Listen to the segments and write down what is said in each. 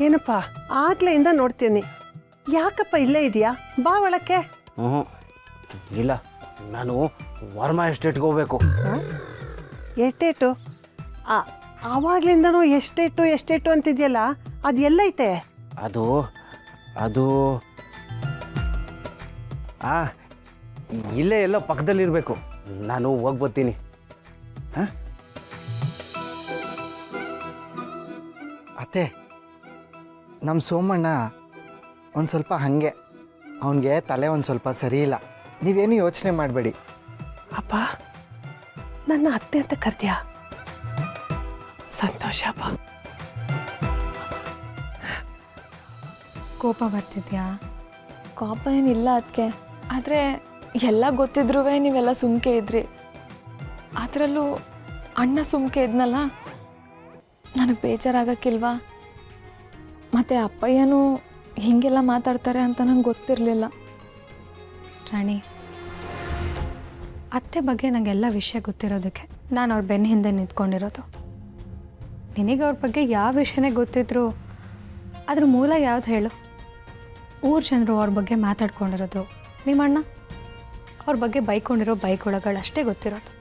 ಏನಪ್ಪ ಆಗ್ಲೆಯಿಂದ ನೋಡ್ತೀನಿ, ಯಾಕಪ್ಪ ಇಲ್ಲೇ ಇದೆಯಾ? ಬಾ ಒಳಕ್ಕೆ. ಇಲ್ಲ, ನಾನು ವರ್ಮಾ ಎಸ್ಟೇಟ್ಗೆ ಹೋಗ್ಬೇಕು. ಎಷ್ಟೇಟು? ಆವಾಗ್ಲಿಂದನೂ ಎಷ್ಟೇಟು ಅಂತಿದ್ಯಲ್ಲ, ಅದು ಎಲ್ಲೈತೆ? ಅದು ಅದು ಇಲ್ಲೇ ಎಲ್ಲೋ ಪಕ್ಕದಲ್ಲಿರಬೇಕು. ನಾನು ಹೋಗಿ ಬರ್ತೀನಿ. ಹಾಂ ಅತ್ತೆ, ನಮ್ಮ ಸೋಮಣ್ಣ ಒಂದು ಸ್ವಲ್ಪ ಹಾಗೆ, ಅವನಿಗೆ ತಲೆ ಒಂದು ಸ್ವಲ್ಪ ಸರಿ ಇಲ್ಲ. ನೀವೇನು ಯೋಚನೆ ಮಾಡಬೇಡಿ. ಅಪ್ಪ, ನನ್ನ ಅತ್ತೆ ಅಂತ ಕರ್ದ್ಯಾ? ಸಂತೋಷ ಅಪ್ಪ. ಕೋಪ ಬರ್ತಿದ್ಯಾ? ಕೋಪ ಏನಿಲ್ಲ ಅದಕ್ಕೆ, ಆದರೆ ಎಲ್ಲ ಗೊತ್ತಿದ್ರೂ ನೀವೆಲ್ಲ ಸುಮ್ಕೆ ಇದ್ರಿ. ಅದರಲ್ಲೂ ಅಣ್ಣ ಸುಮ್ಕೆ ಇದ್ನಲ್ಲ, ನನಗೆ ಬೇಜಾರಾಗಕ್ಕಿಲ್ವಾ? ಮತ್ತು ಅಪ್ಪಯ್ಯನೂ ಹೀಗೆಲ್ಲ ಮಾತಾಡ್ತಾರೆ ಅಂತ ನಂಗೆ ಗೊತ್ತಿರಲಿಲ್ಲ. ರಾಣಿ, ಅತ್ತೆ ಬಗ್ಗೆ ನನಗೆಲ್ಲ ವಿಷಯ ಗೊತ್ತಿರೋದಕ್ಕೆ ನಾನು ಅವ್ರ ಬೆನ್ನ ಹಿಂದೆ ನಿಂತ್ಕೊಂಡಿರೋದು. ನಿನಗೆ ಅವ್ರ ಬಗ್ಗೆ ಯಾವ ವಿಷಯನೇ ಗೊತ್ತಿದ್ರು ಅದ್ರ ಮೂಲ ಯಾವ್ದು ಹೇಳು? ಊರು ಜನರು ಅವ್ರ ಬಗ್ಗೆ ಮಾತಾಡ್ಕೊಂಡಿರೋದು, ನಿಮ್ಮಣ್ಣ ಅವ್ರ ಬಗ್ಗೆ ಬೈಕೊಂಡಿರೋ ಬೈಕೊಳಗಳು ಅಷ್ಟೇ ಗೊತ್ತಿರೋದು.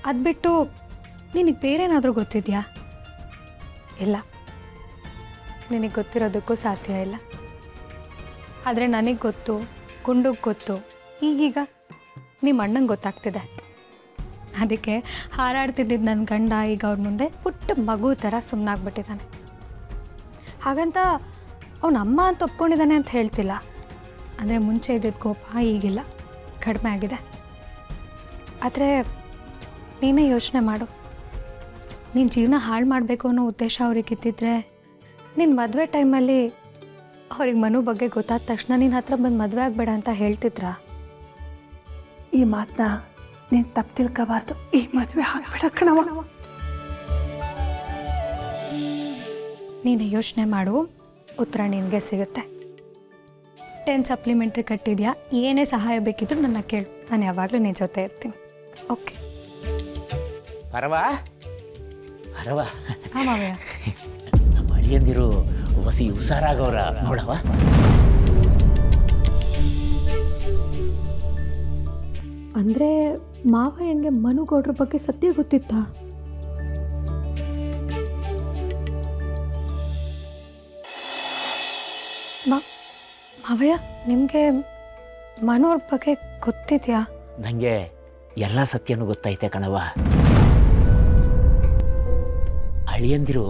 ಅದು ಬಿಟ್ಟು ನಿನಗೆ ಬೇರೇನಾದರೂ ಗೊತ್ತಿದೆಯಾ? ಇಲ್ಲ, ನಿನಗೆ ಗೊತ್ತಿರೋದಕ್ಕೂ ಸಾಧ್ಯ ಇಲ್ಲ. ಆದರೆ ನನಗೆ ಗೊತ್ತು, ಗುಂಡುಗೆ ಗೊತ್ತು, ಈಗೀಗ ನಿಮ್ಮ ಅಣ್ಣಂಗೆ ಗೊತ್ತಾಗ್ತಿದೆ. ಅದಕ್ಕೆ ಹಾರಾಡ್ತಿದ್ದಿದ್ದು ನನ್ನ ಗಂಡ ಈಗ ಅವ್ರ ಮುಂದೆ ಪುಟ್ಟ ಮಗು ಥರ ಸುಮ್ಮನಾಗ್ಬಿಟ್ಟಿದ್ದಾನೆ. ಹಾಗಂತ ಅವನ ಅಮ್ಮ ಅಂತ ಒಪ್ಕೊಂಡಿದ್ದಾನೆ ಅಂತ ಹೇಳ್ತಿಲ್ಲ, ಅಂದರೆ ಮುಂಚೆ ಇದ್ದಿದ್ದ ಕೋಪ ಈಗಿಲ್ಲ, ಕಡಿಮೆ ಆಗಿದೆ. ಆದರೆ ನೀನೇ ಯೋಚನೆ ಮಾಡು, ನೀನು ಜೀವನ ಹಾಳು ಮಾಡಬೇಕು ಅನ್ನೋ ಉದ್ದೇಶ ಅವ್ರಿಗೆ ಇದ್ದಿದ್ರೆ ನಿನ್ನ ಮದುವೆ ಟೈಮಲ್ಲಿ ಅವ್ರಿಗೆ ಮನು ಬಗ್ಗೆ ಗೊತ್ತಾದ ತಕ್ಷಣ ನಿನ್ನ ಹತ್ರ ಬಂದು ಮದುವೆ ಆಗಬೇಡ ಅಂತ ಹೇಳ್ತಿದ್ರಾ? ಈ ಮಾತನ್ನ ನೀನು ತಪ್ಪು ತಿಳ್ಕೋಬಾರ್ದು. ಈ ಮದುವೆ ಆಗಬೇಡ ಕಣವ. ನೀನು ಯೋಚನೆ ಮಾಡು, ಉತ್ತರ ನಿನಗೆ ಸಿಗುತ್ತೆ. 10 ಸಪ್ಲಿಮೆಂಟ್ರಿ ಕಟ್ಟಿದ್ಯಾ? ಏನೇ ಸಹಾಯ ಬೇಕಿದ್ರು ನನ್ನ ಕೇಳು, ನಾನು ಯಾವಾಗಲೂ ನಿನ್ನ ಜೊತೆ ಇರ್ತೀನಿ. ಓಕೆ? ಪರವಾ ಪರವಾ, ಹಾಂ ಮಾವಯ್ಯ. ನಮ್ಮ ಅಳಿಯಂದಿರು ಹೊಸಿ ಹುಷಾರಾಗವ್ರ ನೋಡವ. ಅಂದರೆ ಮಾವಯ್ಯಂಗೆ ಮನುಗೌಡ್ರ ಬಗ್ಗೆ ಸತ್ಯ ಗೊತ್ತಿತ್ತಾ? ಮಾವಯ್ಯ, ನಿಮಗೆ ಮನೋರ್ ಬಗ್ಗೆ ಗೊತ್ತಿದೆಯಾ? ನನಗೆ ಎಲ್ಲ ಸತ್ಯನೂ ಗೊತ್ತೈತೆ ಕಣವ. ಅಳಿಯಂದಿರು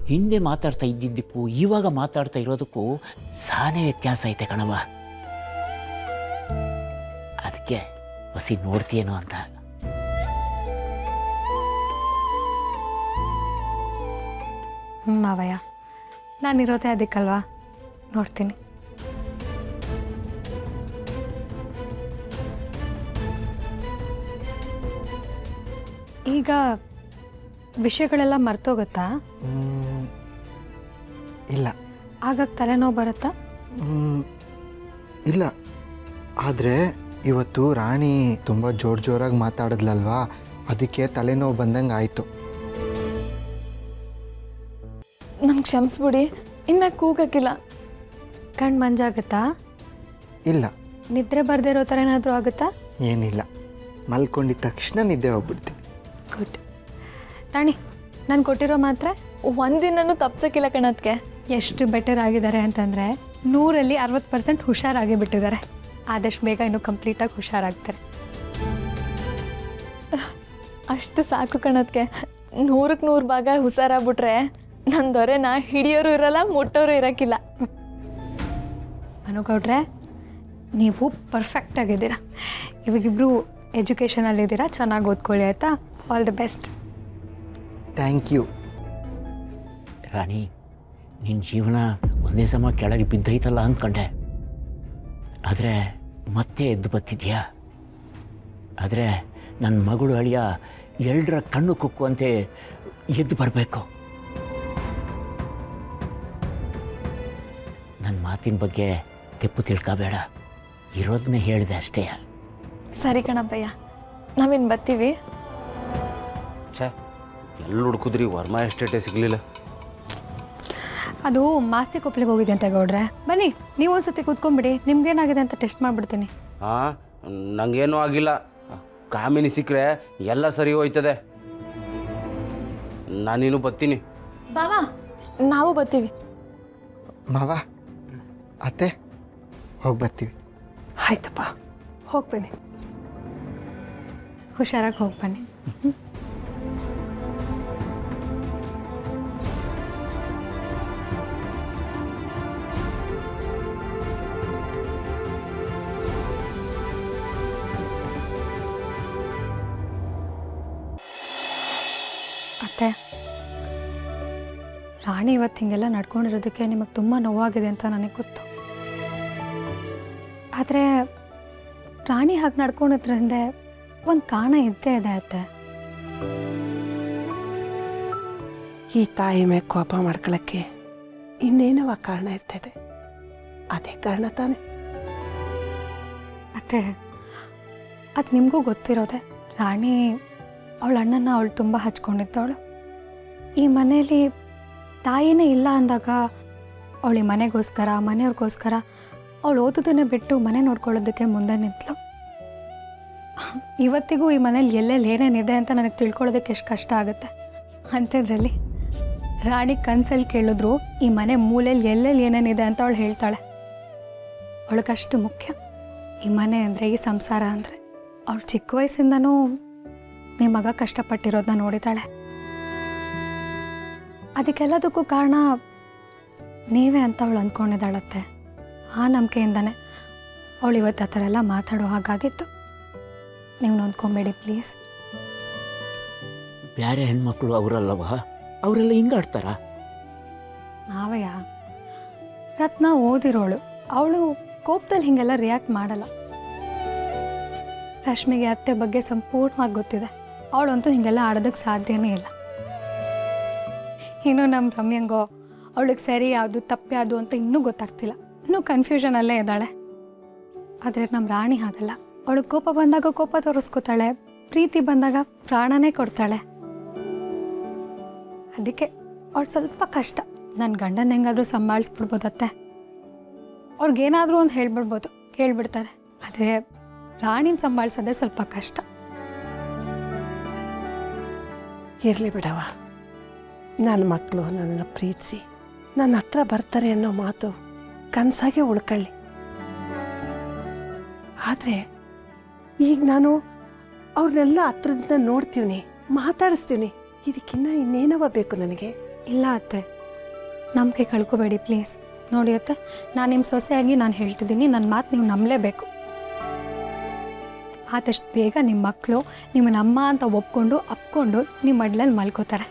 ಹಿಂದೆ ಮಾತಾಡ್ತಾ ಇದ್ದಿದ್ದಕ್ಕೂ ಇವಾಗ ಮಾತಾಡ್ತಾ ಇರೋದಕ್ಕೂ ಸಾನೇ ವ್ಯತ್ಯಾಸ ಐತೆ ಕಣವ. ಅದಕ್ಕೆ ಹೊಸಿ ನೋಡ್ತೀಯೇನೋ ಅಂತ. ಮಾವಯ್ಯ, ನಾನಿರೋದೇ ಅದಕ್ಕಲ್ವಾ, ನೋಡ್ತೀನಿ. ಈಗ ವಿಷಯಗಳೆಲ್ಲ ಮರ್ತೋಗುತ್ತಾ? ಇಲ್ಲ. ಆಗಾಗ ತಲೆನೋವು ಬರುತ್ತಾ? ಇಲ್ಲ, ಆದರೆ ಇವತ್ತು ರಾಣಿ ತುಂಬ ಜೋರಾಗಿ ಮಾತಾಡಿದ್ಲಲ್ವಾ, ಅದಕ್ಕೆ ತಲೆನೋವು ಬಂದಂಗೆ ಆಯಿತು. ನಂಗೆ ಕ್ಷಮಿಸ್ಬಿಡಿ, ಇನ್ನು ಕೂಗಕ್ಕಿಲ್ಲ. ಕಣ್ಣು ಮಂಜಾಗುತ್ತಾ? ಇಲ್ಲ. ನಿದ್ರೆ ಬರದೇ ಇರೋ ಥರ ಏನಾದರೂ ಆಗುತ್ತಾ? ಏನಿಲ್ಲ, ಮಲ್ಕೊಂಡಿದ್ದ ತಕ್ಷಣ ನಿದ್ದೆ ಹೋಗ್ಬಿಡ್ತೀನಿ. ಗುಡ್. ರಾಣಿ, ನಾನು ಕೊಟ್ಟಿರೋ ಮಾತ್ರೆ ಒಂದಿನೂ ತಪ್ಸೋಕ್ಕಿಲ್ಲ ಕಣತ್ಗೆ. ಎಷ್ಟು ಬೆಟರ್ ಆಗಿದ್ದಾರೆ ಅಂತಂದರೆ 100ರಲ್ಲಿ 60% ಹುಷಾರಾಗಿ ಬಿಟ್ಟಿದ್ದಾರೆ. ಆದಷ್ಟು ಬೇಗ ಇನ್ನೂ ಕಂಪ್ಲೀಟಾಗಿ ಹುಷಾರಾಗ್ತಾರೆ. ಅಷ್ಟು ಸಾಕು ಕಣತ್ಗೆ. 100ಕ್ಕೆ 100 ಭಾಗ ಹುಷಾರಾಗ್ಬಿಟ್ರೆ ನನ್ನ ದೊರೆನ ಹಿಡಿಯೋರು ಇರಲ್ಲ, ಮುಟ್ಟೋರು ಇರೋಕ್ಕಿಲ್ಲ. ಮನುಗೌಡ್ರೆ, ನೀವು ಪರ್ಫೆಕ್ಟಾಗಿದ್ದೀರಾ. ಇವಾಗಿಬ್ಬರು ಎಜುಕೇಷನಲ್ಲಿದ್ದೀರಾ, ಚೆನ್ನಾಗಿ ಓದ್ಕೊಳ್ಳಿ ಆಯಿತಾ? All the best. Thank you. Rani, ನಿನ್ನ ಜೀವನ ಒಂದೇ ಸಮ ಕೆಳಗೆ ಬಿದ್ದೈತಲ್ಲ ಅಂದ್ಕೊಂಡೆ, ಆದರೆ ಮತ್ತೆ ಎದ್ದು ಬತ್ತಿದ್ಯಾ. ಆದರೆ ನನ್ನ ಮಗಳು ಅಳಿಯ ಎಲ್ಲರ ಕಣ್ಣು ಕುಕ್ಕುವಂತೆ ಎದ್ದು ಬರಬೇಕು. ನನ್ನ ಮಾತಿನ ಬಗ್ಗೆ ತೆಪ್ಪು ತಿಳ್ಕೋಬೇಡ, ಇರೋದನ್ನೇ ಹೇಳಿದೆ ಅಷ್ಟೇ. ಸರಿ ಕಣಪ್ಪಯ್ಯ, ನಾವಿನ್ನು ಬರ್ತೀವಿ. ಛೇ, ಎಲ್ಲಿ ಹುಡುಕಿದ್ರಿ ವರ್ಮಾ ಎಸ್ಟೇಟೇ ಸಿಗಲಿಲ್ಲ. ಅದು ಮಾಸ್ತಿ ಕೊಪ್ಪಲಿಗೆ ಹೋಗಿದೆ ಅಂತ ಗೌಡ್ರೆ. ಬನ್ನಿ ನೀವು ಒಂದ್ಸತಿ ಕೂತ್ಕೊಂಡ್ಬಿಡಿ, ನಿಮ್ಗೇನಾಗಿದೆ ಅಂತ ಟೆಸ್ಟ್ ಮಾಡಿಬಿಡ್ತೀನಿ. ಹಾಂ, ನನಗೇನೂ ಆಗಿಲ್ಲ. ಕಾಮಿನಿ ಸಿಕ್ಕರೆ ಎಲ್ಲ ಸರಿ ಹೋಯ್ತದೆ. ನಾನಿನ್ನು ಬರ್ತೀನಿ. ಬಾವಾ ನಾವು ಬರ್ತೀವಿ. ಮಾವ ಅತ್ತೆ ಹೋಗಿ ಬರ್ತೀವಿ. ಆಯ್ತಪ್ಪ, ಹೋಗಿ ಬನ್ನಿ. ಹುಷಾರಾಗಿ ಹೋಗಿ ಬನ್ನಿ. ಅತ್ತೆ, ರಾಣಿ ಇವತ್ತು ಹಿಂಗೆಲ್ಲ ನಡ್ಕೊಂಡಿರೋದಕ್ಕೆ ನಿಮಗೆ ತುಂಬ ನೋವಾಗಿದೆ ಅಂತ ನನಗೆ ಗೊತ್ತು. ಆದರೆ ರಾಣಿ ಹಾಗೆ ನಡ್ಕೊಂಡಿದ್ರ ಹಿಂದೆ ಒಂದು ಕಾರಣ ಇದ್ದೇ ಇದೆ ಅತ್ತೆ. ಈ ತಾಯಿ ಮೇಲೆ ಕೋಪ ಮಾಡ್ಕೊಳ್ಳೋಕ್ಕೆ ಇನ್ನೇನವ ಕಾರಣ ಇರ್ತದೆ. ಅದೇ ಕಾರಣ ತಾನೆ. ಅತ್ತೆ, ಅದು ನಿಮಗೂ ಗೊತ್ತಿರೋದೆ. ರಾಣಿ ಅವಳ ಅಣ್ಣನ ಅವಳು ತುಂಬ ಹಚ್ಕೊಂಡಿದ್ದವಳು. ಈ ಮನೇಲಿ ತಾಯಿನೇ ಇಲ್ಲ ಅಂದಾಗ ಅವಳು ಈ ಮನೆಗೋಸ್ಕರ, ಮನೆಯವ್ರಿಗೋಸ್ಕರ ಅವಳು ಓದೋದನ್ನೇ ಬಿಟ್ಟು ಮನೆ ನೋಡ್ಕೊಳ್ಳೋದಕ್ಕೆ ಮುಂದೆ ನಿಂತಳು. ಇವತ್ತಿಗೂ ಈ ಮನೇಲಿ ಎಲ್ಲೆಲ್ಲಿ ಏನೇನಿದೆ ಅಂತ ನನಗೆ ತಿಳ್ಕೊಳ್ಳೋದಕ್ಕೆ ಎಷ್ಟು ಕಷ್ಟ ಆಗುತ್ತೆ. ಅಂಥದ್ರಲ್ಲಿ ರಾಣಿ ಕನ್ಸಲ್ಲಿ ಕೇಳಿದ್ರು ಈ ಮನೆ ಮೂಲೆಯಲ್ಲಿ ಎಲ್ಲೆಲ್ಲಿ ಏನೇನಿದೆ ಅಂತ ಅವಳು ಹೇಳ್ತಾಳೆ. ಅವಳಿಗಷ್ಟು ಮುಖ್ಯ ಈ ಮನೆ ಅಂದರೆ, ಈ ಸಂಸಾರ ಅಂದರೆ. ಅವಳು ಚಿಕ್ಕ ವಯಸ್ಸಿಂದನೂ ನಿಮ್ಮ ಮಗ ಕಷ್ಟಪಟ್ಟಿರೋದನ್ನ ನೋಡಿದ್ದಾಳೆ. ಅದಕ್ಕೆಲ್ಲದಕ್ಕೂ ಕಾರಣ ನೀವೇ ಅಂತ ಅವಳು ಅಂದ್ಕೊಂಡಿದ್ದಾಳತ್ತೆ. ಆ ನಂಬಿಕೆಯಿಂದನೇ ಅವಳು ಇವತ್ತು ಆ ಥರ ಎಲ್ಲ ಮಾತಾಡೋ ಹಾಗಾಗಿತ್ತು. ನೀವು ನೊಂದ್ಕೊಂಬೇಡಿ ಪ್ಲೀಸ್. ಬೇರೆ ಹೆಣ್ಮಕ್ಳು ಅವರಲ್ಲವ, ಅವರೆಲ್ಲ ಹಿಂಗಾಡ್ತಾರ? ನಾವಯ್ಯ, ರತ್ನ ಓದಿರೋಳು, ಅವಳು ಕೋಪದಲ್ಲಿ ಹೀಗೆಲ್ಲ ರಿಯಾಕ್ಟ್ ಮಾಡಲ್ಲ. ರಶ್ಮಿಗೆ ಅತ್ತೆ ಬಗ್ಗೆ ಸಂಪೂರ್ಣವಾಗಿ ಗೊತ್ತಿದೆ. ಅವಳಂತೂ ಹೀಗೆಲ್ಲ ಆಡೋದಕ್ಕೆ ಸಾಧ್ಯನೇ ಇಲ್ಲ. ಇನ್ನು ನಮ್ಮ ರಮ್ಯಂಗೋ ಅವಳಿಗೆ ಸರಿ ಯಾವುದು ತಪ್ಪು ಯಾವುದು ಅಂತ ಇನ್ನೂ ಗೊತ್ತಾಗ್ತಿಲ್ಲ. ಇನ್ನೂ ಕನ್ಫ್ಯೂಷನಲ್ಲೇ ಇದ್ದಾಳೆ. ಆದರೆ ನಮ್ಮ ರಾಣಿ ಹಾಗಲ್ಲ. ಅವಳಿಗೆ ಕೋಪ ಬಂದಾಗ ಕೋಪ ತೋರಿಸ್ಕೋತಾಳೆ, ಪ್ರೀತಿ ಬಂದಾಗ ಪ್ರಾಣನೇ ಕೊಡ್ತಾಳೆ. ಅದಕ್ಕೆ ಅವಳು ಸ್ವಲ್ಪ ಕಷ್ಟ. ನನ್ನ ಗಂಡನ ಹೆಂಗಾದರೂ ಸಂಭಾಳಿಸ್ಬಿಡ್ಬೋದತ್ತೆ. ಅವ್ರಿಗೇನಾದರೂ ಒಂದು ಹೇಳ್ಬಿಡ್ಬೋದು, ಕೇಳ್ಬಿಡ್ತಾರೆ. ಆದರೆ ರಾಣಿನ ಸಂಭಾಳಿಸೋದೇ ಸ್ವಲ್ಪ ಕಷ್ಟ. ಇರಲಿ ಬಿಡವ, ನನ್ನ ಮಕ್ಕಳು ನನ್ನನ್ನು ಪ್ರೀತಿಸಿ ನನ್ನ ಹತ್ರ ಬರ್ತಾರೆ ಅನ್ನೋ ಮಾತು ಕನಸಾಗೆ ಉಳ್ಕೊಳ್ಳಿ. ಆದರೆ ಈಗ ನಾನು ಅವ್ರನ್ನೆಲ್ಲ ಹತ್ರದಿಂದ ನೋಡ್ತೀವಿ, ಮಾತಾಡಿಸ್ತೀನಿ. ಇದಕ್ಕಿನ್ನ ಇನ್ನೇನವ ಬೇಕು ನನಗೆ? ಇಲ್ಲ ಅತ್ತೆ, ನಂಬಿಕೆ ಕಳ್ಕೊಬೇಡಿ ಪ್ಲೀಸ್. ನೋಡಿ ಅತ್ತೆ, ನಾನು ನಿಮ್ಮ ಸೊಸೆಯಾಗಿ ನಾನು ಹೇಳ್ತಿದ್ದೀನಿ, ನನ್ನ ಮಾತು ನೀವು ನಂಬಲೇಬೇಕು. ಆದಷ್ಟು ಬೇಗ ನಿಮ್ಮ ಮಕ್ಕಳು ನಿಮ್ಮನ್ನ ಅಮ್ಮ ಅಂತ ಒಪ್ಕೊಂಡು ಅಪ್ಕೊಂಡು ನಿಮ್ಮ ಮಡ್ಲಲ್ಲಿ ಮಲ್ಕೋತಾರೆ.